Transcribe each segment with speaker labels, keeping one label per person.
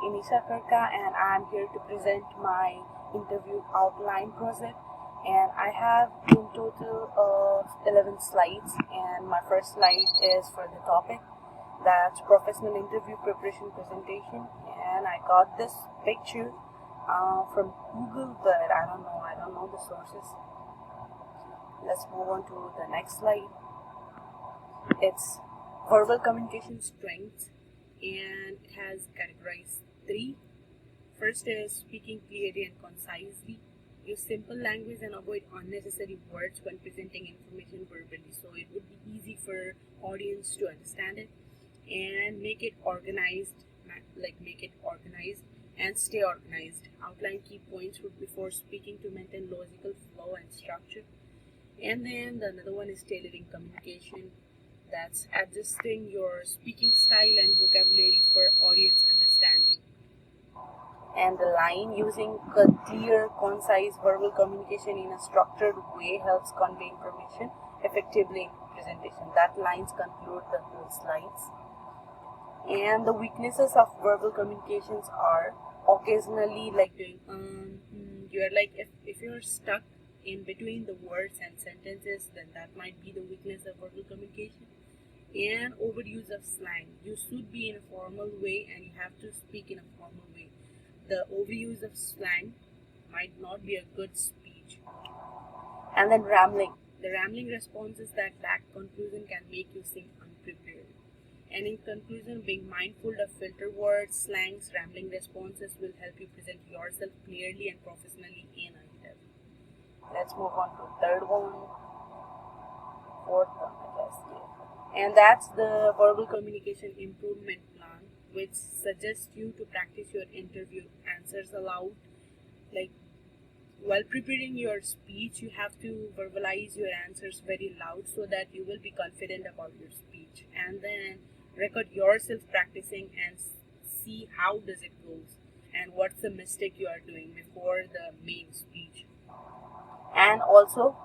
Speaker 1: Inisha Karka, and I'm here to present my interview outline project. And I have in total 11 slides, and my first slide is for the topic, that's professional interview preparation presentation. And I got this picture from Google, but I don't know the sources. Let's move on to the next slide. It's verbal communication strengths, and it has categorized three. First is speaking clearly and concisely. Use simple language and avoid unnecessary words when presenting information verbally, so it would be easy for audience to understand it. And make it organized and stay organized. Outline key points before speaking to maintain logical flow and structure. And then the another one is tailoring communication. That's adjusting your speaking style and vocabulary for audience understanding. And the line, using clear, concise verbal communication in a structured way helps convey information effectively in presentation. That lines conclude the whole slides. And the weaknesses of verbal communications are occasionally like doing you're like if you're stuck in between the words and sentences, then that might be the weakness of verbal communication. And overuse of slang. You should be in a formal way and you have to speak in a formal way. The overuse of slang might not be a good speech. And then rambling. The rambling responses that lack conclusion can make you seem unprepared. And in conclusion, being mindful of filter words, slangs, rambling responses will help you present yourself clearly and professionally in an interview. Let's move on to third one, fourth one, I guess. Yeah. And that's the verbal communication improvement plan, which suggests you to practice your interview answers aloud. Like while preparing your speech, you have to verbalize your answers very loud so that you will be confident about your speech. And then record yourself practicing and see how does it goes and what's the mistake you are doing before the main speech. And also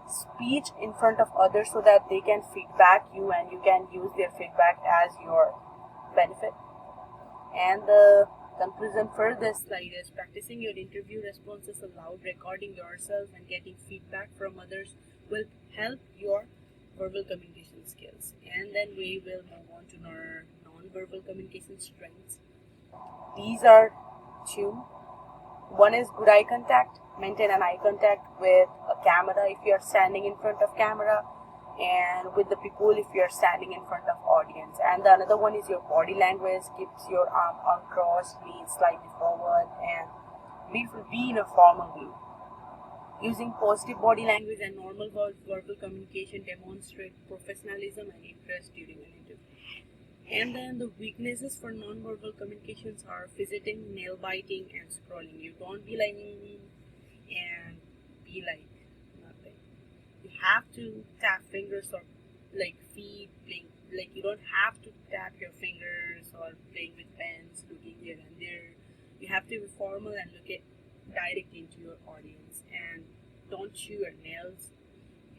Speaker 1: speech in front of others so that they can feedback you and you can use their feedback as your benefit. And the conclusion for this slide is practicing your interview responses aloud, recording yourself and getting feedback from others will help your verbal communication skills. And then we will move on to our non-verbal communication strengths. These are two. One is good eye contact. Maintain an eye contact with a camera if you are standing in front of camera, and with the people if you are standing in front of audience. And the another one is your body language. Keeps your arm uncrossed, lean slightly forward, and be in a formal way. Using positive body language and normal verbal communication demonstrate professionalism and interest during an interview. And then the weaknesses for non-verbal communications are fidgeting, nail biting, and scrolling. You don't be like and be like nothing. You have to tap fingers or like feet, playing. Like you don't have to tap your fingers or playing with pens, looking here and there. You have to be formal and look at direct into your audience, and don't chew your nails.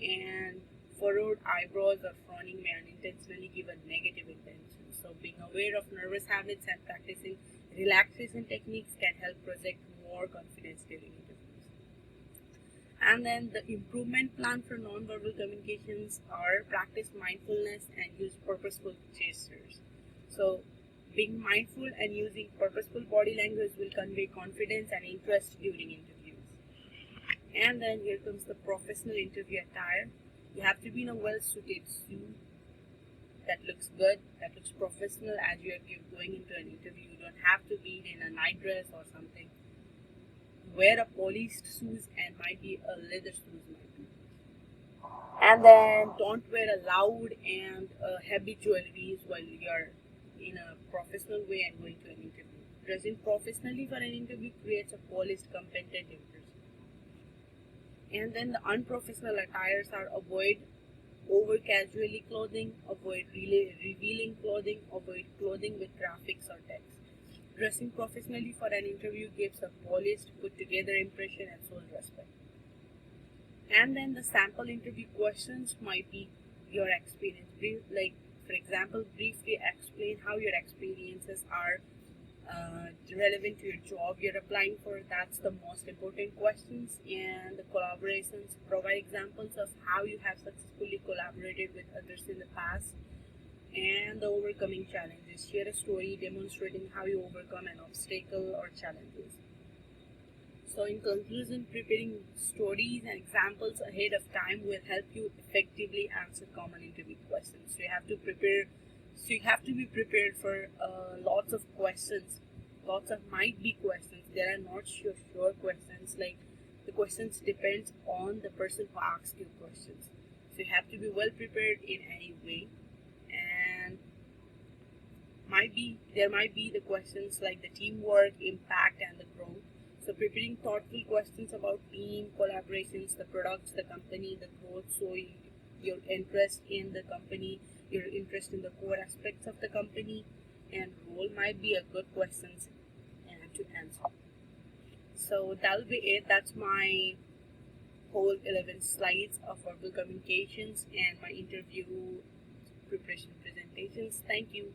Speaker 1: And furrowed eyebrows or frowning may unintentionally give a negative intention. So being aware of nervous habits and practicing relaxation techniques can help project more confidence during interviews. And then the improvement plan for non-verbal communications are practice mindfulness and use purposeful gestures. So being mindful and using purposeful body language will convey confidence and interest during interviews. And then here comes the professional interview attire. You have to be in a well-suited suit that looks good, that looks professional as you're going into an interview. You don't have to be in a night dress or something. Wear a polished shoes and might be a leather shoes might be. And then don't wear a loud and heavy jewelry while you're in a professional way and going to an interview. Dressing professionally for an interview creates a polished, competent impression. And then the unprofessional attires are avoid over casually clothing, avoid revealing clothing, avoid clothing with graphics or text. Dressing professionally for an interview gives a polished, put together impression and shows respect. And then the sample interview questions might be your experience. Like, for example, briefly explain how your experiences are relevant to your job you're applying for. That's the most important questions. And the collaborations, provide examples of how you have successfully collaborated with others in the past. And the overcoming challenges, share a story demonstrating how you overcome an obstacle or challenges. So in conclusion, preparing stories and examples ahead of time will help you effectively answer common interview questions. So you have to be prepared for lots of questions. Lots of might be questions. There are not sure questions. Like the questions depends on the person who asks you questions. So you have to be well prepared in any way. And there might be the questions like the teamwork, impact, and the growth. So preparing thoughtful questions about team, collaborations, the products, the company, the growth. So your interest in the company, your interest in the core aspects of the company and role might be a good questions to answer. So that'll be it. That's my whole 11 slides of verbal communications and my interview preparation presentations. Thank you.